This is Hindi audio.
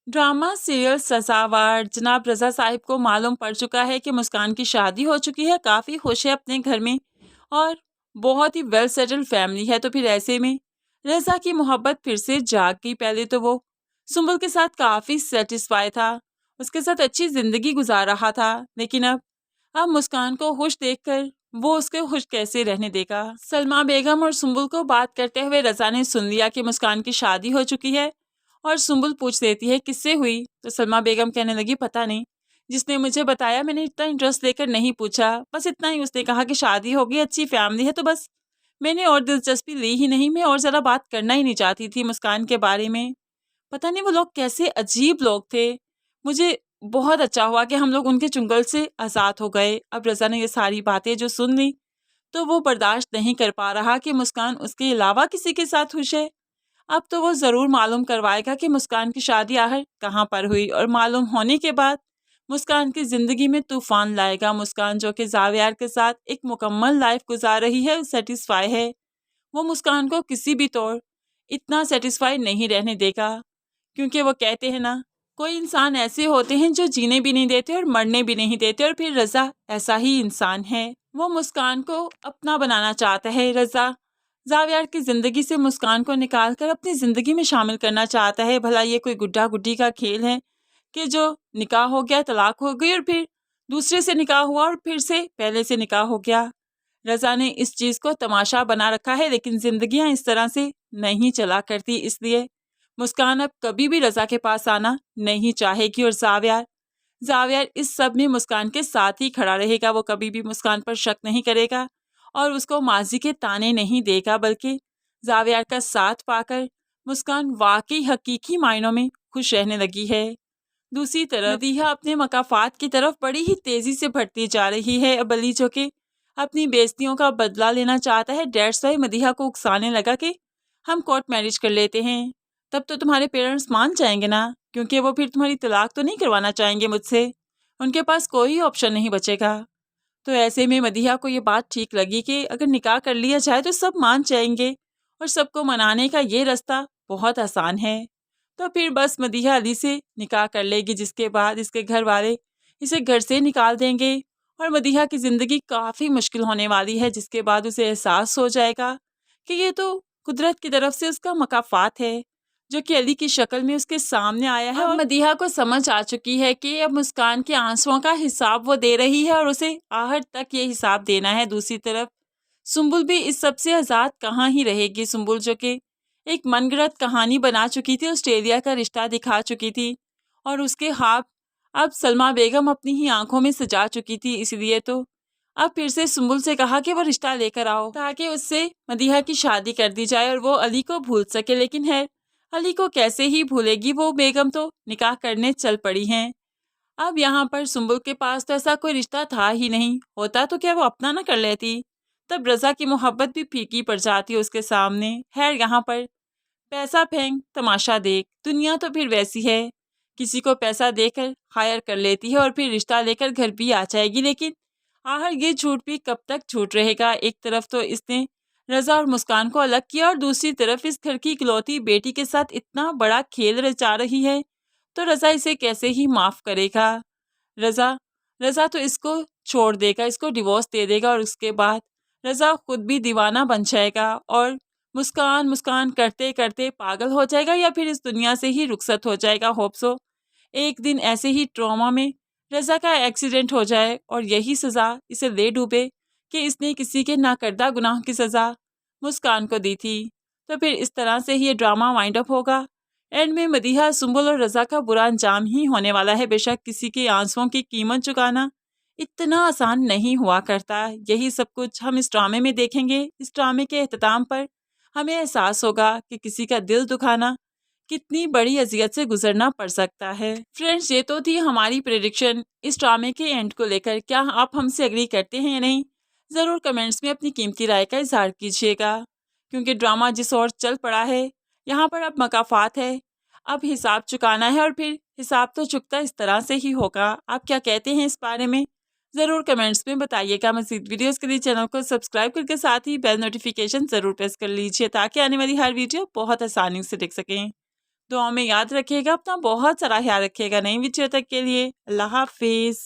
ड्रामा सीरियल सजावट जनाब रजा साहिब को मालूम पड़ चुका है कि मुस्कान की शादी हो चुकी है, काफ़ी खुश है अपने घर में और बहुत ही वेल सेटल्ड फैमिली है। तो फिर ऐसे में रजा की मोहब्बत फिर से जाग गई। पहले तो वो सुंबुल के साथ काफ़ी सेटिस्फाई था, उसके साथ अच्छी ज़िंदगी गुजार रहा था, लेकिन अब मुस्कान को खुश देखकर वो उसके खुश कैसे रहने देगा। सलमा बेगम और सुंबुल को बात करते हुए रजा ने सुन लिया कि मुस्कान की शादी हो चुकी है और सुंबुल पूछ देती है किससे हुई, तो सलमा बेगम कहने लगी पता नहीं, जिसने मुझे बताया मैंने इतना इंटरेस्ट लेकर नहीं पूछा, बस इतना ही उसने कहा कि शादी हो गई, अच्छी फैमिली है, तो बस मैंने और दिलचस्पी ली ही नहीं, मैं और ज़्यादा बात करना ही नहीं चाहती थी मुस्कान के बारे में। पता नहीं वो लोग कैसे अजीब लोग थे। मुझे बहुत अच्छा हुआ कि हम लोग उनके चुंगल से आज़ाद हो गए। अब रज़ा ने ये सारी बातें जो सुन ली तो वो बर्दाश्त नहीं कर पा रहा कि मुस्कान उसके अलावा किसी के साथ खुश है। अब तो वो ज़रूर मालूम करवाएगा कि मुस्कान की शादी आखिर कहाँ पर हुई, और मालूम होने के बाद मुस्कान की ज़िंदगी में तूफान लाएगा। मुस्कान जो कि जावियार के साथ एक मुकम्मल लाइफ गुजार रही है, सेटिस्फाई है, वो मुस्कान को किसी भी तौर इतना सेटिस्फाई नहीं रहने देगा, क्योंकि वो कहते हैं ना, कोई इंसान ऐसे होते हैं जो जीने भी नहीं देते और मरने भी नहीं देते, और फिर रज़ा ऐसा ही इंसान है। वो मुस्कान को अपना बनाना चाहता है। रज़ा जावियार की ज़िंदगी से मुस्कान को निकाल कर अपनी ज़िंदगी में शामिल करना चाहता है। भला ये कोई गुड्डा गुड्डी का खेल है कि जो निकाह हो गया, तलाक हो गई और फिर दूसरे से निकाह हुआ और फिर से पहले से निकाह हो गया। रज़ा ने इस चीज़ को तमाशा बना रखा है, लेकिन ज़िंदगियाँ इस तरह से नहीं चला करती, इसलिए मुस्कान अब कभी भी रज़ा के पास आना नहीं चाहेगी। और जावियार जावियार इस सब में मुस्कान के साथ ही खड़ा रहेगा। वो कभी भी मुस्कान पर शक नहीं करेगा और उसको माजी के ताने नहीं देगा, बल्कि जावियार का साथ पाकर मुस्कान वाकई हकीकी मायनों में खुश रहने लगी है। दूसरी तरफ मदीहा अपने मकाफात की तरफ बड़ी ही तेजी से बढ़ती जा रही है। अब अली जो कि अपनी बेइज्जतियों का बदला लेना चाहता है, डेट्स वाई मदीहा को उकसाने लगा कि हम कोर्ट मैरिज कर लेते हैं, तब तो तुम्हारे पेरेंट्स मान जाएंगे ना, क्योंकि वो फिर तुम्हारी तलाक तो नहीं करवाना चाहेंगे मुझसे, उनके पास कोई ऑप्शन नहीं बचेगा। तो ऐसे में मदीहा को ये बात ठीक लगी कि अगर निकाह कर लिया जाए तो सब मान जाएंगे और सबको मनाने का ये रास्ता बहुत आसान है। तो फिर बस मदीहा अली से निकाह कर लेगी, जिसके बाद इसके घर वाले इसे घर से निकाल देंगे और मदीहा की ज़िंदगी काफ़ी मुश्किल होने वाली है, जिसके बाद उसे एहसास हो जाएगा कि ये तो कुदरत की तरफ से उसका मकाफात है जो कि अली की शक्ल में उसके सामने आया है। और मदीहा को समझ आ चुकी है कि अब मुस्कान के आंसुओं का हिसाब वो दे रही है और उसे आहर तक ये हिसाब देना है। दूसरी तरफ सुंबुल भी इस सब से आज़ाद कहाँ ही रहेगी। सुंबुल जो कि एक मनगढ़ंत कहानी बना चुकी थी, ऑस्ट्रेलिया का रिश्ता दिखा चुकी थी और उसके ख्वाब अब सलमा बेगम अपनी ही आंखों में सजा चुकी थी, इसलिए तो अब फिर से सुंबुल से कहा कि वो रिश्ता लेकर आओ ताकि उससे मदीहा की शादी कर दी जाए और वो अली को भूल सके। लेकिन है, अली को कैसे ही भूलेगी, वो बेगम तो निकाह करने चल पड़ी हैं। अब यहाँ पर सुंबुल के पास तो ऐसा कोई रिश्ता था ही नहीं, होता तो क्या वो अपना ना कर लेती, तब रज़ा की मोहब्बत भी फीकी पड़ जाती उसके सामने। खैर यहाँ पर पैसा फेंक तमाशा देख, दुनिया तो फिर वैसी है, किसी को पैसा देकर हायर कर लेती है और फिर रिश्ता लेकर घर भी आ जाएगी। लेकिन आखिर ये झूठ भी कब तक झूठ रहेगा। एक तरफ तो इसने रज़ा और मुस्कान को अलग किया और दूसरी तरफ इस घर की इकलौती बेटी के साथ इतना बड़ा खेल रचा रही है, तो रज़ा इसे कैसे ही माफ़ करेगा। रज़ा रज़ा तो इसको छोड़ देगा, इसको डिवोर्स दे देगा और उसके बाद रज़ा खुद भी दीवाना बन जाएगा और मुस्कान मुस्कान करते करते पागल हो जाएगा या फिर इस दुनिया से ही रुखसत हो जाएगा। होप सो एक दिन ऐसे ही ट्रॉमा में रज़ा का एक्सीडेंट हो जाए और यही सज़ा इसे ले डूबे कि इसने किसी के नाकर्दा गुनाह की सज़ा मुस्कान को दी थी। तो फिर इस तरह से ही ये ड्रामा वाइंड अप होगा। एंड में मदीहा, सुंबुल और रज़ा का बुरा अंजाम ही होने वाला है। बेशक किसी के आंसुओं की कीमत चुकाना इतना आसान नहीं हुआ करता। यही सब कुछ हम इस ड्रामे में देखेंगे। इस ड्रामे के अख्ताम पर हमें एहसास होगा कि किसी का दिल दुखाना कितनी बड़ी अजियत से गुजरना पड़ सकता है। फ्रेंड्स, ये तो थी हमारी प्रेडिक्शन इस ड्रामे के एंड को लेकर। क्या आप हमसे एग्री करते हैं या नहीं, ज़रूर कमेंट्स में अपनी कीमती राय का इजहार कीजिएगा, क्योंकि ड्रामा जिस ओर चल पड़ा है, यहाँ पर अब मकाफात है, अब हिसाब चुकाना है और फिर हिसाब तो चुकता इस तरह से ही होगा। आप क्या कहते हैं इस बारे में, ज़रूर कमेंट्स में बताइएगा। मज़ीद वीडियोस के लिए चैनल को सब्सक्राइब करके साथ ही बेल नोटिफिकेशन ज़रूर प्रेस कर लीजिए ताकि आने वाली हर वीडियो बहुत आसानी से देख सकें। दुआ में याद रखिएगा, अपना बहुत सारा ख्याल रखिएगा। नई वीडियो तक के लिए अल्लाह हाफिज़।